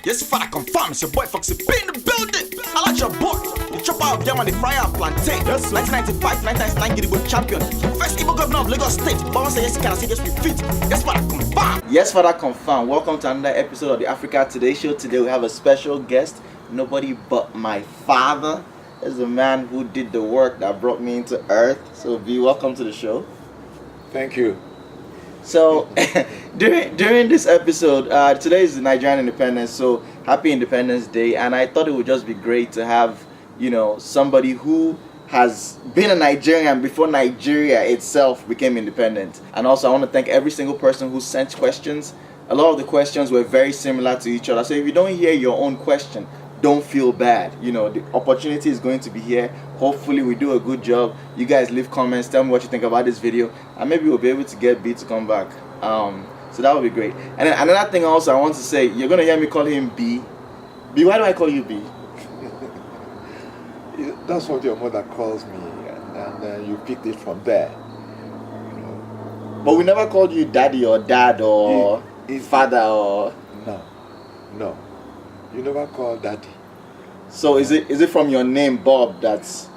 Yes, father confirm, it's your boy Foxy in the building. I like your boy. The chopper of them on the fryer plantain. Yes, 1995, 1999 Gidigbo champion. First Igbo governor of Lagos State. But once yes, can I say yes, we fit. Yes, father confirm. Yes, father confirm. Welcome to another episode of the Africa Today Show. Today we have a special guest. Nobody but my father. Is the man who did the work that brought me into earth. So be welcome to the show. Thank you. So during this episode, today is the Nigerian Independence, so happy Independence Day, and I thought it would just be great to have, somebody who has been a Nigerian before Nigeria itself became independent. And also I want to thank every single person who sent questions. A lot of the questions were very similar to each other, so if you don't hear your own question, don't feel bad. The opportunity is going to be here. Hopefully we do a good job. You guys leave comments, tell me what you think about this video, and maybe we'll be able to get B to come back. So that would be great. And then another thing also I want to say, you're going to hear me call him B. B, why do I call you B? That's what your mother calls me, and you picked it from there. But we never called you daddy or dad or father or... No. You never call daddy. So is it from your name Bob that's...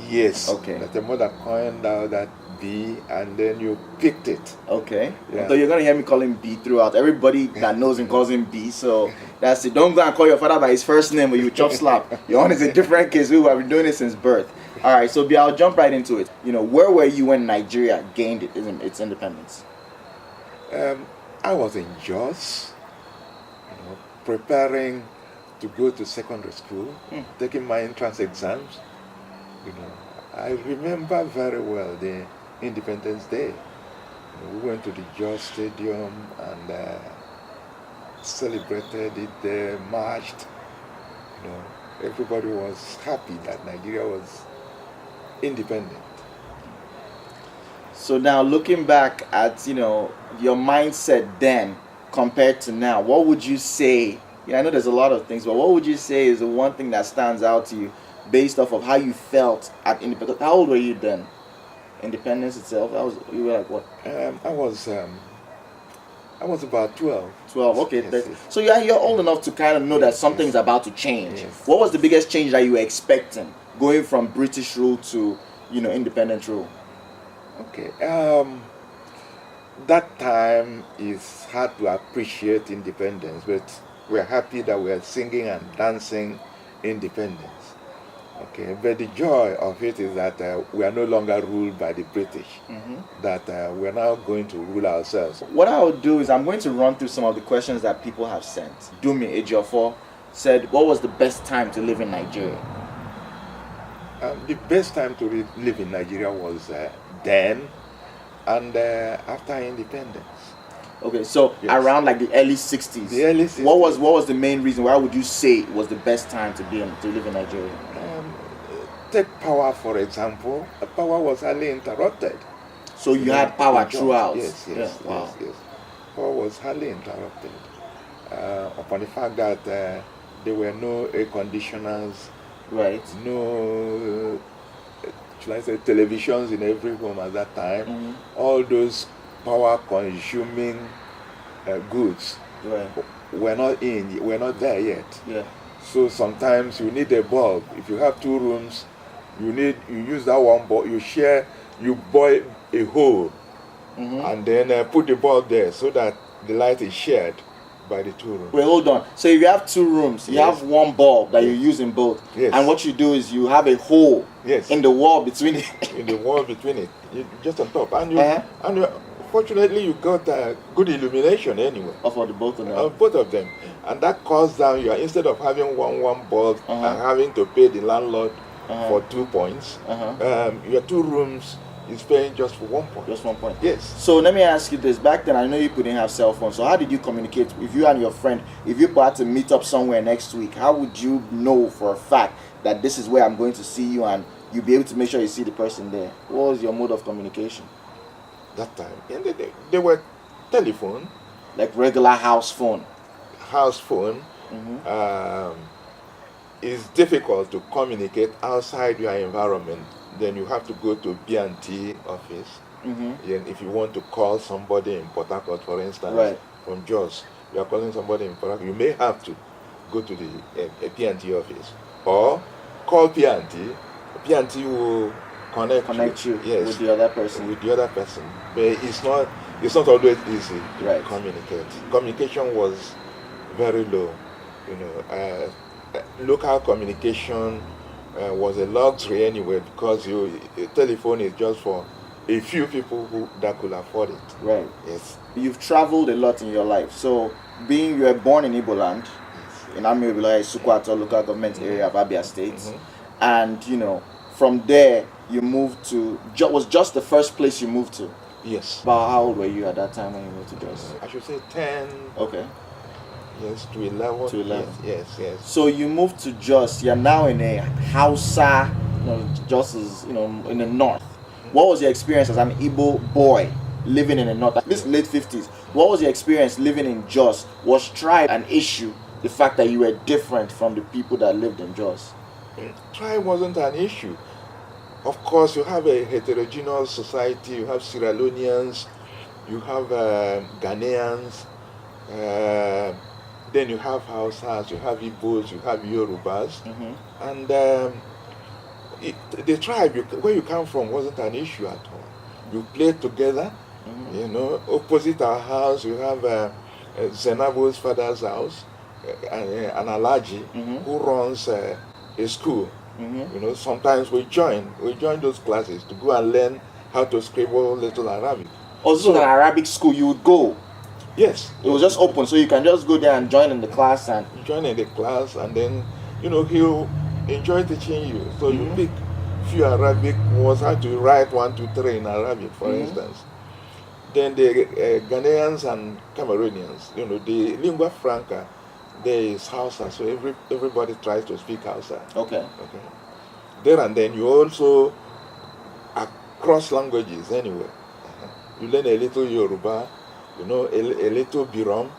Yes. Okay. That your mother coined out that B and then you picked it. Okay. Yeah. So you're going to hear me call him B throughout. Everybody that knows him calls him B. So that's it. Don't go and call your father by his first name or you chop slap. Your own is a different case. We have been doing it since birth. All right. So B, I'll jump right into it. Where were you when Nigeria gained its independence? I was in Jos, preparing to go to secondary school, taking my entrance exams. I remember very well the Independence Day. We went to the Jos Stadium and celebrated it, marched. Everybody was happy that Nigeria was independent. So now looking back at, your mindset then compared to now, what would you say? I know there's a lot of things, but what would you say is the one thing that stands out to you based off of how you felt at independence? How old were you then? Independence itself? You were like what? I was about 12. 12, okay. Yes. So you're old enough to kind of know that something's about to change. Yes. What was the biggest change that you were expecting going from British rule to, independent rule? Okay. That time is hard to appreciate independence, but we're happy that we're singing and dancing independence. Okay, but the joy of it is that we are no longer ruled by the British, that we're now going to rule ourselves. What I'll do is I'm going to run through some of the questions that people have sent. Dumi Ejiofor said, what was the best time to live in Nigeria? The best time to live in Nigeria was then and after independence. Okay, so yes. Around like the early 60s. The early 60s. What was the main reason? Why would you say it was the best time to live in Nigeria? Take power, for example. Power was hardly interrupted. So you had power throughout? Yes. Wow. Yes. Power was hardly interrupted. Upon the fact that there were no air conditioners, right? No, should I say, televisions in every home at that time. All those power-consuming goods were not there yet. Yeah. So sometimes you need a bulb. If you have two rooms, you use that one bulb. You boil a hole, and then put the bulb there so that the light is shared by the two rooms. Wait, hold on. So if you have two rooms, you have one bulb that you use in both. Yes. And what you do is you have a hole in the wall between it. In the wall between it, just on top. And fortunately, you got good illumination anyway. For the both of them. Both of them. And that cuts down instead of having one bulb and having to pay the landlord for 2 points, your two rooms is paying just for 1 point. Just 1 point. Yes. So let me ask you this. Back then, I know you couldn't have cell phones. So how did you communicate? If you and your friend, if you had to meet up somewhere next week, how would you know for a fact that this is where I'm going to see you and you'll be able to make sure you see the person there? What was your mode of communication? That time, and they were telephone. Like regular house phone? House phone. It's difficult to communicate outside your environment. Then you have to go to B&T office. And if you want to call somebody in Port Harcourt, for instance, from Jos, you are calling somebody in Port Harcourt, you may have to go to the P&T office or call P&T. P&T will connect you yes, with the other person. with the other person. But it's not always easy Right. to communicate. Communication was very low. Local communication was a luxury anyway, because a telephone is just for a few people that could afford it. Right. Yes. You've traveled a lot in your life. So, being you were born in Igbo land, in Amiobila, Sukwato local government area of Abia State, and from there you moved to was just the first place you moved to. Yes. About how old were you at that time when you moved to Jos? I should say 10. Okay. Yes, to 11. To 11. Yes. So you moved to Jos. You're now in a Hausa. Jos is in the north. What was your experience as an Igbo boy living in the north? This late 50s. What was your experience living in Jos? Was tribe an issue? The fact that you were different from the people that lived in Jos? Tribe wasn't an issue. Of course, you have a heterogeneous society. You have Sierra Leoneans, you have Ghanaians, then you have Hausas, you have Igbos, you have Yorubas, and the tribe where you come from wasn't an issue at all. You played together. Opposite our house, you have Zenabo's father's house, an Alaji who runs a school. Sometimes we join those classes to go and learn how to scribble little Arabic. Also, an Arabic school, you would go. Yes, it was just open, so you can just go there and join in the class and then he'll enjoy teaching you. So you pick few Arabic words, how to write 1, 2, 3 in Arabic, for instance. Then the Ghanaians and Cameroonians, the lingua franca there is Hausa, so everybody tries to speak Hausa. Okay. There and then you also across languages anyway. You learn a little Yoruba, a little Birom,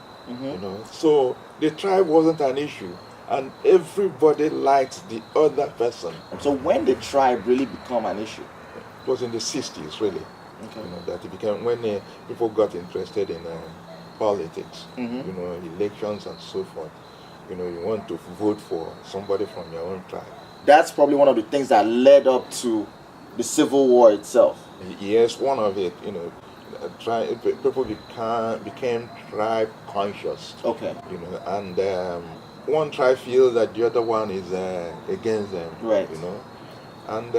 So the tribe wasn't an issue, and everybody liked the other person. So when did tribe really become an issue? It was in the 60s, really. Okay. That it became when people got interested in politics, elections and so forth. You want to vote for somebody from your own tribe. That's probably one of the things that led up to the Civil War itself. Yes, one of it. People became tribe conscious. Okay. And one tribe feels that the other one is against them. Right. And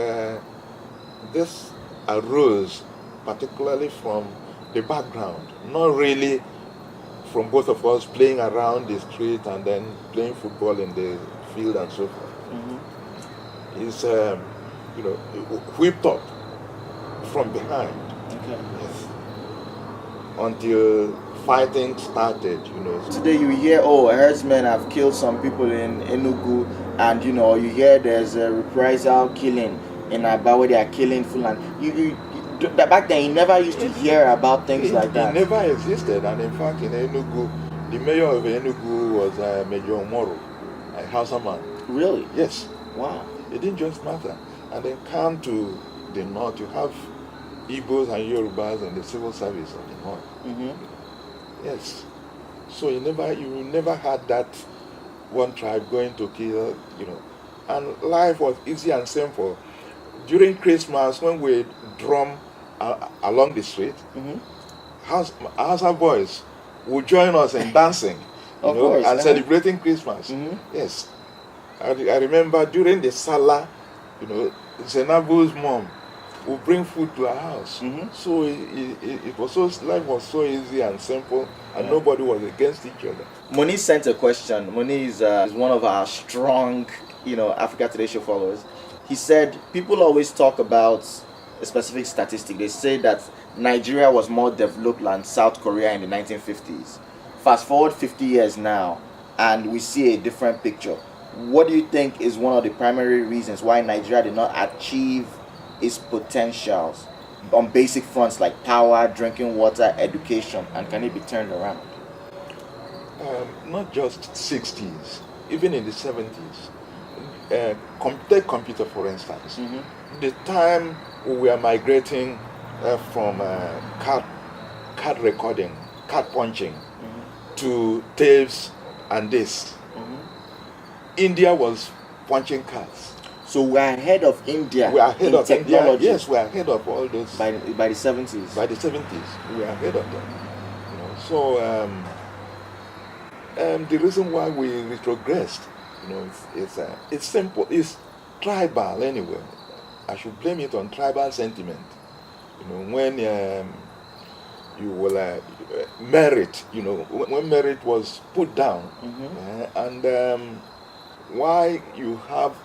this arose particularly from the background, not really from both of us playing around the street and then playing football in the field and so forth. It's whipped up from behind. Okay. Yes. Until fighting started, Today you hear, herdsmen have killed some people in Enugu, and you hear there's a reprisal killing in Aba where they are killing Fulani. Back then you never used to hear about things like that. It never existed, and in fact in Enugu, the mayor of Enugu was Major Moro, a Hausa man. Really? Yes. Wow. It didn't just matter. And then come to the north, you have Igbos and Yorubas in the civil service of the north. Yes. So you never had that one tribe going to kill, and life was easy and simple. During Christmas, when we drum along the street, Hausa boys would join us in dancing, and celebrating Christmas. Yes. I remember during the Salah, Zenabu's mom would bring food to our house. So life was so easy and simple, and nobody was against each other. Moni sent a question. Moni is one of our strong, Africa Today show followers. He said people always talk about a specific statistic. They say that Nigeria was more developed than South Korea in the 1950s. Fast forward 50 years now, and we see a different picture. What do you think is one of the primary reasons why Nigeria did not achieve its potentials on basic fronts like power, drinking water, education, and can it be turned around? Not just 60s, even in the 70s. Take computer, for instance. The time we were migrating from card recording, card punching, to tapes and discs. India was punching cards. So we are ahead of India. We are ahead in of technology. India. Yes, we are ahead of all those. By the 70s. By the 70s, we are ahead of them. You know, so the reason why we retrogressed, you know, it's simple. It's tribal anyway. I should blame it on tribal sentiment. You know, when you will merit, you know, when merit was put down, and why you have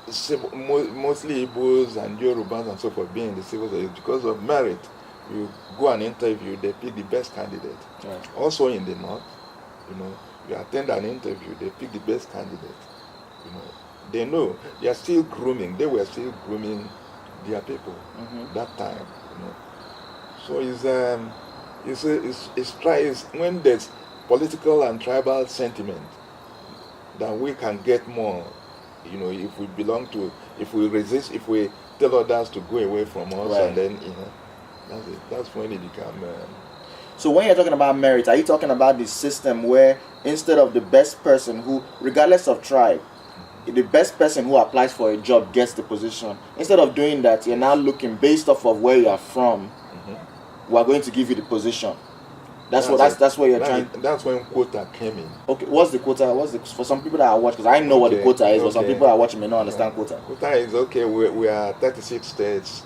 mostly Igbos and Yorubas and so forth being in the civil service because of merit. You go and interview, they pick the best candidate. Right. Also in the north, you know, you attend an interview, they pick the best candidate. You know, they know they are still grooming. They were still grooming their people that time. You know, so it's when there's political and tribal sentiment that we can get more. You know, if we resist, if we tell others to go away from us, Right. and then you know, that's it. That's when it becomes. So when you're talking about merit, are you talking about the system where instead of the best person who, regardless of tribe, the best person who applies for a job gets the position? Instead of doing that, you're now looking based off of where you are from. We are going to give you the position. That's what you're trying. That's when quota came in. Okay, what's the quota? For some people that are watching? Because I know what the quota is, but some people that are watching may not understand quota. Quota is okay. We are 36 states.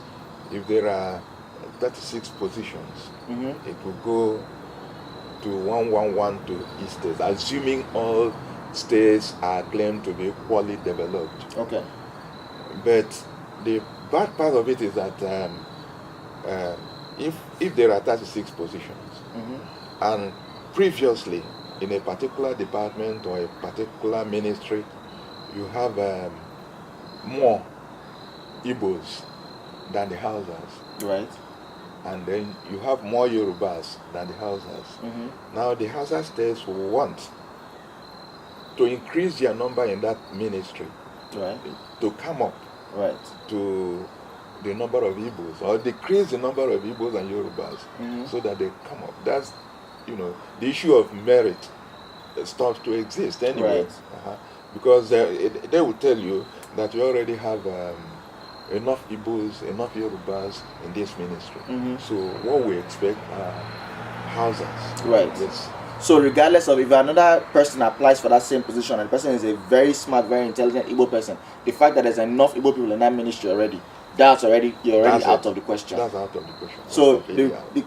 If there are 36 positions, it will go to 111 to each state, assuming all states are claimed to be equally developed. Okay. But the bad part of it is that if there are 36 positions, and previously in a particular department or a particular ministry, you have more Igbos than the Hausas. Right. And then you have more Yorubas than the Hausas. Now the Hausa states want to increase their number in that ministry, Right. to come up Right. to the number of Igbos, or decrease the number of Igbos and Yorubas, so that they come up. That's, you know, the issue of merit starts to exist anyway. Right. Because they will tell you that you already have enough Igbos, enough Yorubas in this ministry. So what we expect are houses. Right. Yes. So regardless of if another person applies for that same position and the person is a very smart, very intelligent Igbo person, the fact that there's enough Igbo people in that ministry already, you're already out of the question. That's out of the question. So the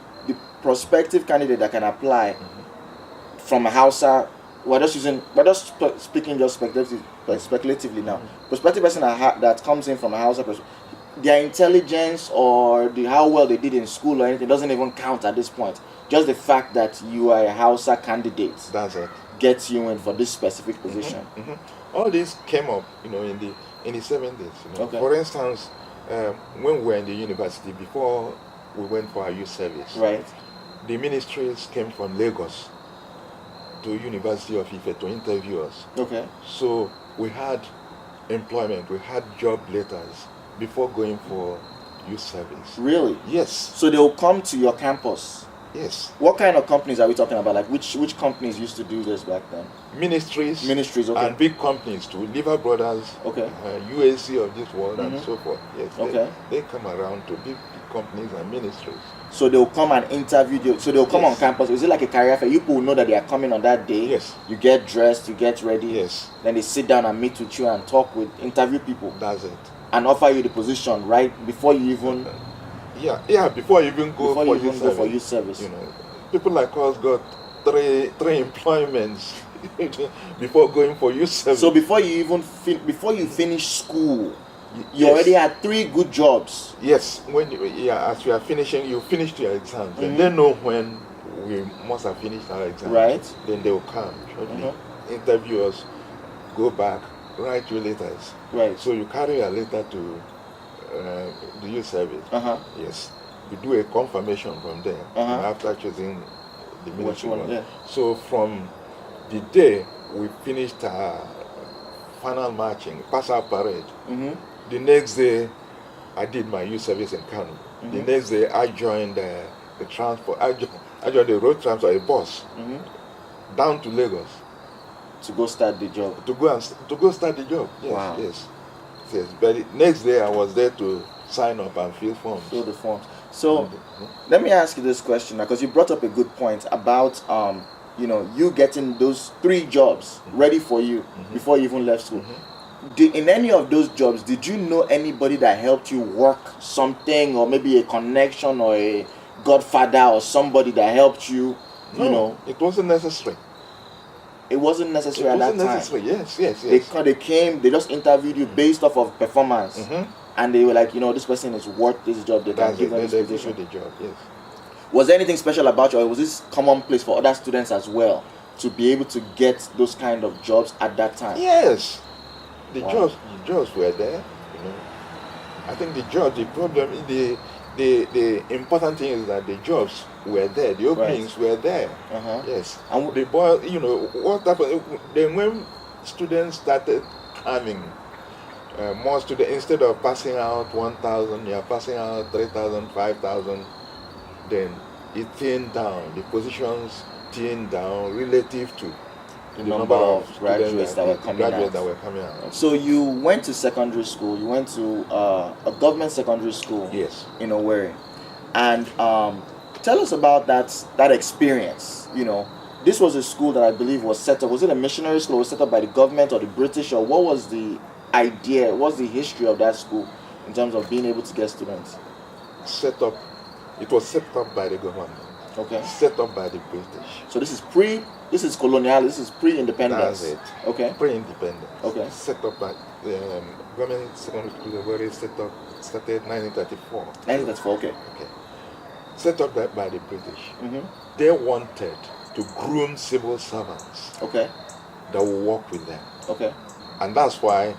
prospective candidate that can apply from a Hausa, we're just speaking just speculatively now. Prospective person that comes in from a Hausa person, their intelligence or how well they did in school or anything doesn't even count at this point. Just the fact that you are a Hausa candidate, that's it, gets you in for this specific position. All this came up, you know, in the 70s. You know. Okay. For instance, when we were in the university, before we went for our youth service, Right. the ministries came from Lagos to University of Ife to interview us. Okay. So we had employment, we had job letters before going for youth service. Really? Yes. So they'll come to your campus. Yes. What kind of companies are we talking about? Like which companies used to do this back then? Ministries, okay. and big companies too. Liver Brothers, Okay. UAC of this world, and so forth. Yes. Okay. They come around to big companies and ministries. So they'll come and interview you. So they'll come on campus. Is it like a career fair? You people know that they are coming on that day. Yes. You get dressed, you get ready. Yes. Then they sit down and meet with you and talk interview people. That's it. And offer you the position right before you even. Before you even go for youth service. You know, people like us got three employments before going for youth service. So before you even before you finish school, you Yes. already had 3 good jobs. Yes, as you are finishing, you finished your exams, and they know when we must have finished our exams. Right. Then they will come, interview us, go back, write you letters. Right. So you carry a letter to the youth service. Yes. You do a confirmation from there after choosing the ministry one. Yeah. So from the day we finished our final marching, pass our parade, the next day I did my youth service in Kano. The next day I joined the transport. I joined the road transport, a bus, down to Lagos. to go start the job. to go start the job. Yes, Wow. yes. But the next day I was there to sign up and fill forms. Fill the forms. So let me ask you this question, because you brought up a good point about you getting those 3 jobs ready for you before you even left school. In any of those jobs, did you know anybody that helped you work something, or maybe a connection or a godfather or somebody that helped you? No, it wasn't necessary. It wasn't necessary at that time. Necessary. Yes. They came, they just interviewed you based off of performance, and they were like, this person is worth this job. They can give them this position. The job. Yes. Was there anything special about you, or was this commonplace for other students as well to be able to get those kind of jobs at that time? Yes, the Wow. jobs were there. I think the problem, the important thing is that the jobs were there, the openings were there. Yes, and the boy, what happened then when students started coming, more students, instead of passing out 1,000, you are passing out 3,000, 5,000. Then it thinned down. The positions thinned down relative to the number of graduates that were coming out. So you went to secondary school. You went to a government secondary school. Yes. In Owerri, and tell us about that experience. This was a school that I believe was set up. Was it a missionary school? Was set up by the government or the British, or what was the idea? What's the history of that school in terms of being able to get students? It was set up by the government. Okay. Set up by the British. So this is colonial. This is pre-independence. That's it. Okay. Pre-independence. Okay. Set up by the government secondary school where it started 1934. 1934. Okay. Okay. Set up by the British. They wanted to groom civil servants. Okay. That will work with them. Okay. And that's why,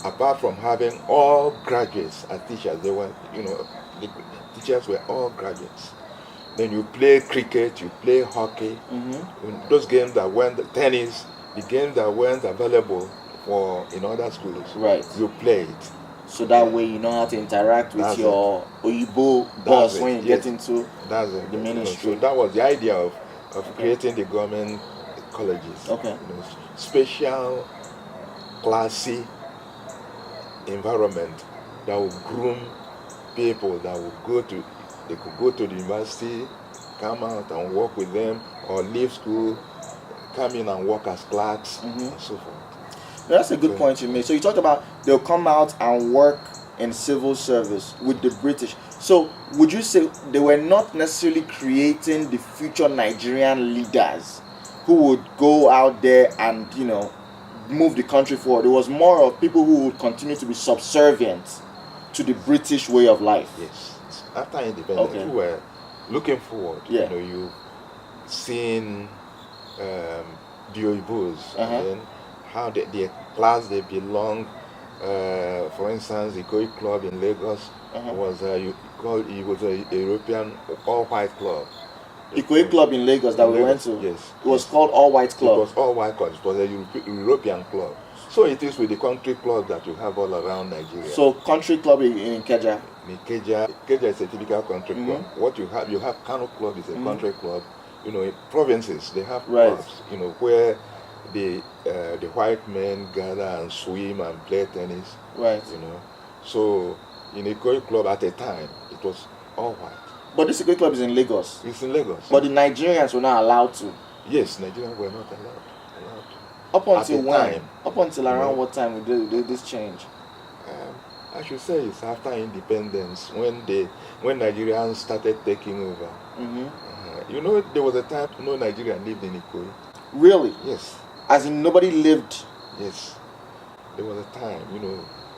apart from having all graduates as teachers, they were, the teachers were all graduates. Then you play cricket, you play hockey, those games that weren't tennis, the games that weren't available in other schools. Right. You play it. So that way you know how to interact with your Oyibo boss when you get into the ministry. So that was the idea of creating the government colleges. Okay. Special, classy environment that will groom people that they could go to the university, come out and work with them, or leave school, come in and work as clerks, and so forth. That's a good point you made. So you talked about they'll come out and work in civil service with the British. So would you say they were not necessarily creating the future Nigerian leaders who would go out there and, move the country forward? It was more of people who would continue to be subservient to the British way of life. Yes. After independence, we were looking forward. Yeah. You've seen the Oibos, and then how the class they belong. For instance, the Koi Club in Lagos was it was a European all-white club. Ikoyi Club in Lagos that we went to. Yes. It was called All White Club. It was All White Club. It was a European club. So it is with the country clubs that you have all around Nigeria. So country club in Ikeja. Ikeja is a typical country club. What you have Kano Club is a country club. In provinces they have clubs. Where the white men gather and swim and play tennis. Right. So in Ikoyi Club at a time it was all white. But this Ikoyi Club is in Lagos. It's in Lagos. But the Nigerians were not allowed to. Yes, Nigerians were not allowed. Up until when? Up until around what time did this change? I should say it's after independence when Nigerians started taking over. There was a time no Nigerian lived in Ikoyi. Really? Yes. As in nobody lived. Yes. There was a time,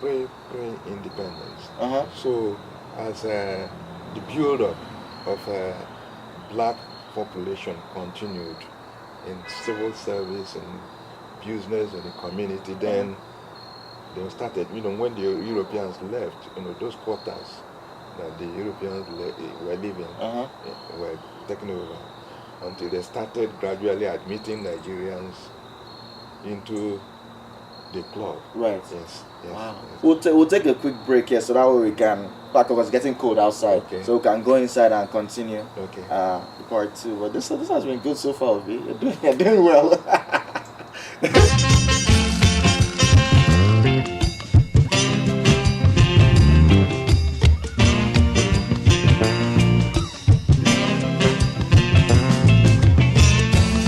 pre-independence. So as the build-up of black population continued in civil service and business and the community, then they started, when the Europeans left, those quarters that the Europeans were living were taken over until they started gradually admitting Nigerians into the club. Right. Yes. Wow. Yes. We'll take a quick break here so that way we can, because it's getting cold outside, so we can go inside and continue part 2. But this has been good so far, V. You're doing well.